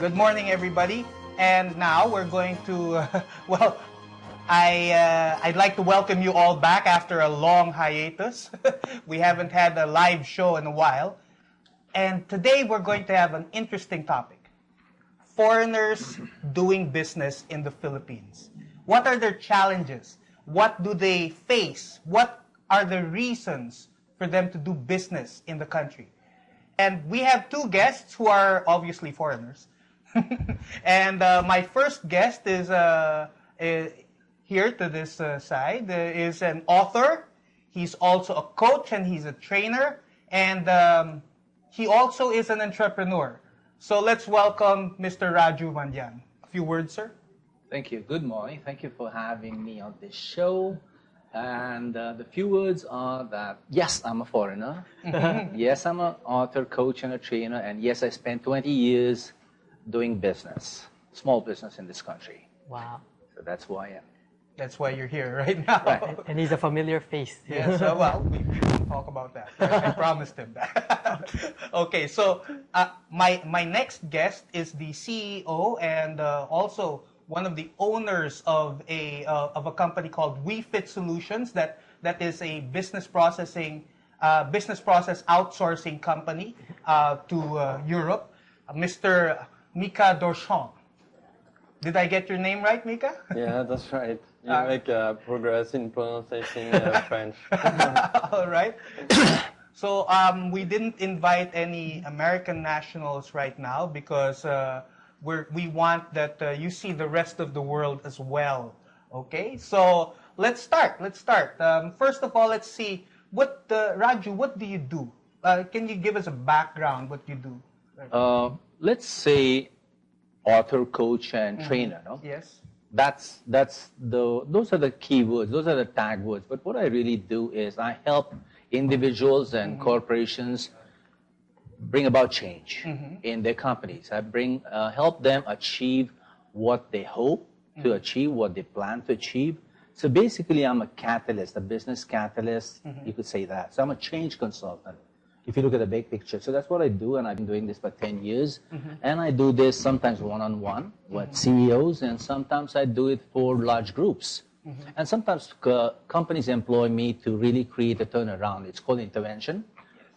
Good morning, everybody. And now we're going to, well, I'd like to welcome you all back after a long hiatus. We haven't had a live show in a while. And today we're going to have an interesting topic. Foreigners doing business in the Philippines. What are their challenges? What do they face? What are the reasons for them to do business in the country? And we have two guests who are obviously foreigners. And my first guest is here to this side, is an author. He's also a coach and he's a trainer. And he also is an entrepreneur. So let's welcome Mr. Raju Mandian. A few words, sir. Thank you. Good morning. Thank you for having me on this show. And the few words are that, yes, I'm a foreigner. Yes, I'm an author, coach, and a trainer. And yes, I spent 20 years doing business, small business in this country. Wow. So that's who I am. That's why you're here right now. Right. And he's a familiar face. Yes, well, we won't talk about that. I promised him that. Okay, so my next guest is the CEO and also one of the owners of a company called WeFit Solutions. That is a business process outsourcing company to Europe. Mr. Mika Dorchon. Did I get your name right, Mika? Yeah, that's right. You make progress in pronunciation French. All right. So we didn't invite any American nationals right now because we want that you see the rest of the world as well. Okay. So let's start. First of all, let's see Raju. What do you do? Can you give us a background? What you do? Let's say author, coach, and trainer. No? Yes. Those are the key words. Those are the tag words. But what I really do is I help individuals and corporations bring about change in their companies. I help them achieve what they hope to achieve, what they plan to achieve. So basically, I'm a catalyst, a business catalyst. You could say that. So I'm a change consultant, if you look at the big picture. So that's what I do, and I've been doing this for 10 years. And I do this sometimes one-on-one with CEOs, and sometimes I do it for large groups. And sometimes companies employ me to really create a turnaround. It's called intervention.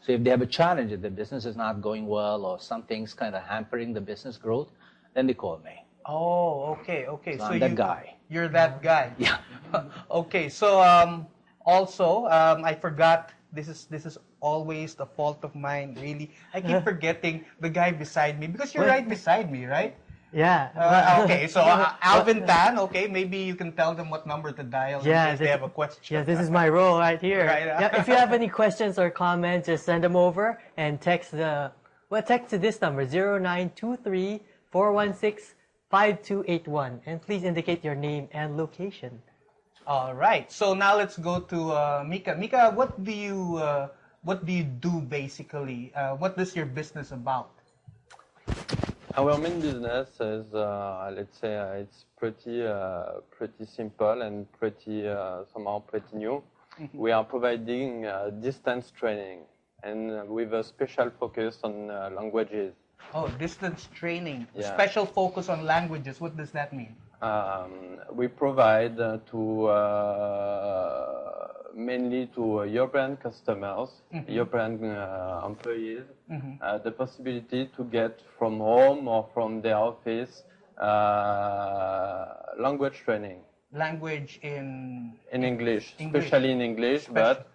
So if they have a challenge, if the business is not going well or something's kind of hampering the business growth, then they call me. Oh, okay. So I'm that guy. You're that guy. Yeah. Okay, so also I forgot. This is always the fault of mine. Really, I keep forgetting the guy beside me because you're right beside me, right? Yeah. Okay, so Alvin Tan. Okay, maybe you can tell them what number to dial in case they have a question. Yeah, this is my role right here. Right. Yeah, if you have any questions or comments, just send them over and text to this number 0923-416-5281, and please indicate your name and location. All right. So now let's go to Mika. Mika, what do you do basically? What is your business about? Our main business is, let's say, it's pretty simple and somehow pretty new. We are providing distance training and with a special focus on languages. Oh, distance training. Yeah. Special focus on languages. What does that mean? We provide mainly to European customers, European employees, the possibility to get from home or from their office language training. Language in English, especially in English, but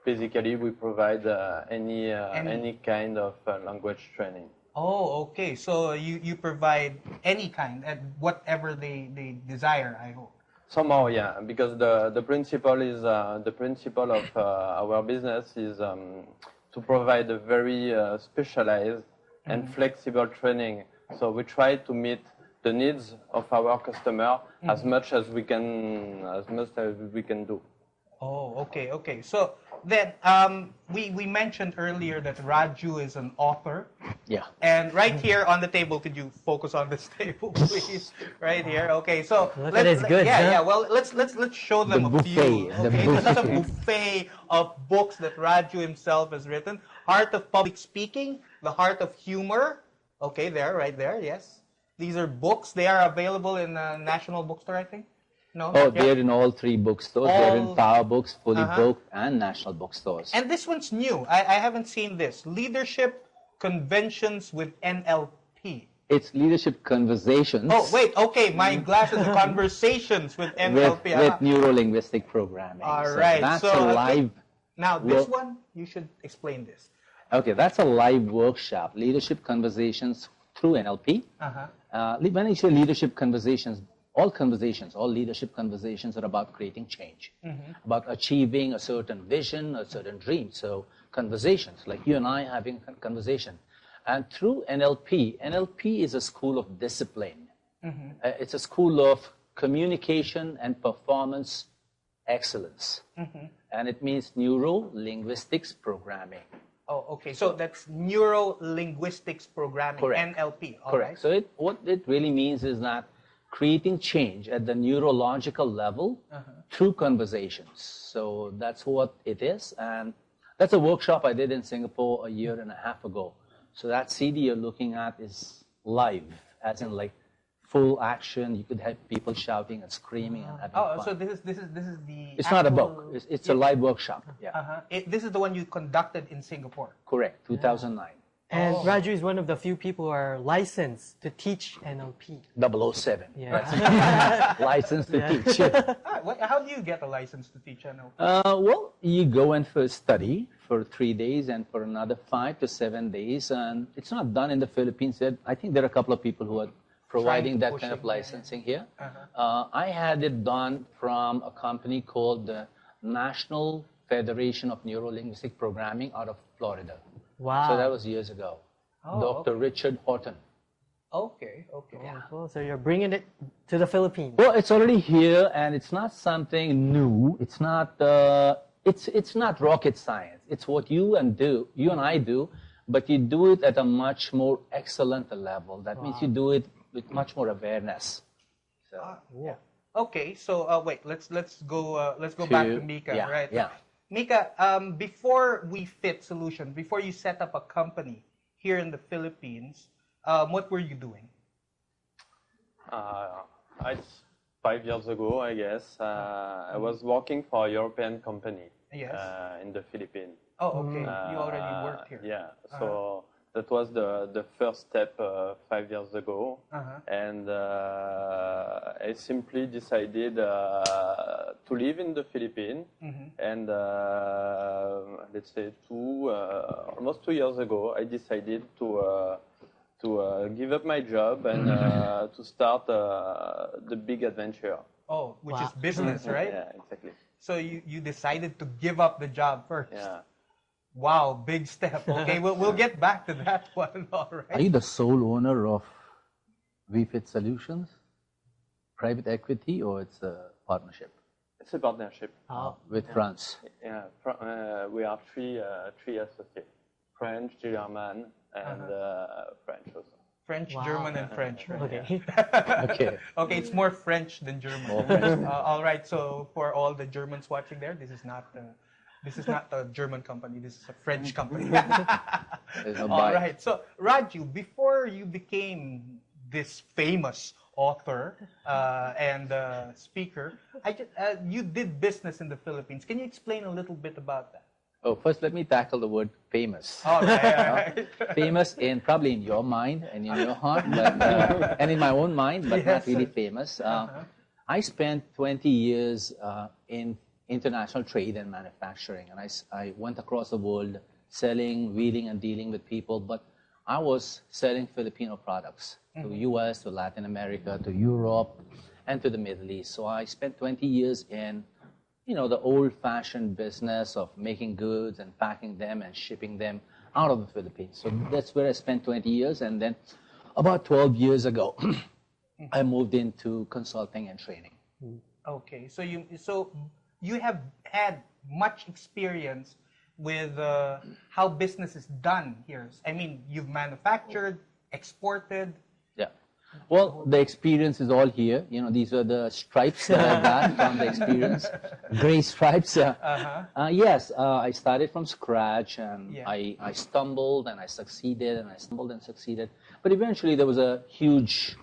basically we provide any kind of language training. Oh, okay. So you provide any kind, whatever they desire, I hope. Somehow, yeah, because the principle is the principle of our business is to provide a very specialized and flexible training. So we try to meet the needs of our customer as much as we can do. Oh, okay. So then we mentioned earlier that Raju is an author Yeah. And right here on the table, could you focus on this table, please? Right here. Okay, so Look at his goods, yeah, huh? yeah. Well, let's show them The a buffet, few. the Okay, this is a buffet. buffet of books that Raju himself has written. Heart of Public Speaking, The Heart of Humor. Okay, there, right there. Yes, these are books. They are available in National Bookstore, I think. No, Oh, not yet. they're in all 3 bookstores. They're in All- Power Books, Fully Uh-huh. Booked, and National Bookstores. And this one's new. I haven't seen this. Leadership Conventions with NLP. It's leadership conversations. Oh, wait. Okay, my glasses. Conversations with NLP. with neuro-linguistic programming. All So right. That's So, a live. Now, this Well- one, you should explain this. Okay, that's a live workshop. Leadership conversations through NLP. Uh-huh. When I say leadership conversations, all leadership conversations are about creating change, about achieving a certain vision, a certain dream. So conversations, like you and I having a conversation. And through NLP is a school of discipline. It's a school of communication and performance excellence. And it means neuro-linguistics programming. Oh, okay. So that's neuro-linguistics programming, Correct. NLP. All Correct. right. So what it really means is that creating change at the neurological level through conversations. So that's what it is. And that's a workshop I did in Singapore a year and a half ago. So that CD you're looking at is live, as in like full action. You could have people shouting and screaming and having Oh, fun. so this is the. It's not a actual- book. It's a live workshop. Yeah. This is the one you conducted in Singapore. Correct. 2009. And Raju is one of the few people who are licensed to teach NLP. 007. Yeah. License to teach. How do you get a license to teach NLP? Well, you go and first study for 3 days and for another 5 to 7 days. And it's not done in the Philippines yet. I think there are a couple of people who are providing that kind of licensing here. I had it done from a company called the National Federation of Neuro-Linguistic Programming out of Florida. Wow. So that was years ago. Dr. Richard Horton. Okay. Cool. So you're bringing it to the Philippines. Well, it's already here, and it's not something new. It's not. It's not rocket science. It's what you and I do, but you do it at a much more excellent level. That means you do it with much more awareness. So, Yeah. Okay. So wait. Let's go back to Mika. yeah, Right. yeah. Mika, before We Fit Solution, before you set up a company here in the Philippines, what were you doing? It's 5 years ago, I guess. I was working for a European company in the Philippines. Oh, okay. You already worked here. Yeah. So that was the first step 5 years ago. And I simply decided to live in the Philippines. And let's say almost 2 years ago, I decided to give up my job and to start the big adventure. Oh, which is business, right? Yeah, exactly. So you decided to give up the job first. Yeah. Wow, big step. Okay, we'll get back to that one. All Are right. you the sole owner of VFit Solutions? Private equity, or it's a partnership It's a partnership. with France? Yeah, we are three associates: French, German, and French also. French, German, and French. Right? Okay. Okay. Okay, it's more French than German. More French. All right. So for all the Germans watching there, this is not a German company. This is a French company. There's no All bite. right. So Raju, before you became this famous author and speaker, you did business in the Philippines. Can you explain a little bit about that? Oh, first let me tackle the word famous. All right. Famous probably in your mind and in your heart, but, and in my own mind, but not Yes. really famous. I spent 20 years in international trade and manufacturing, and I went across the world selling, wheeling, and dealing with people, but I was selling Filipino products to US, to Latin America, to Europe, and to the Middle East. So I spent 20 years in the old-fashioned business of making goods and packing them and shipping them out of the Philippines. So that's where I spent 20 years. And then about 12 years ago, I moved into consulting and training. Okay. So you have had much experience with how business is done here? I mean, you've manufactured, exported. Yeah. Well, the experience is all here. You know, these are the stripes that I got from the experience. Gray stripes. Yes, I started from scratch, and Yeah. I stumbled and I succeeded, and I stumbled and succeeded. But eventually there was a huge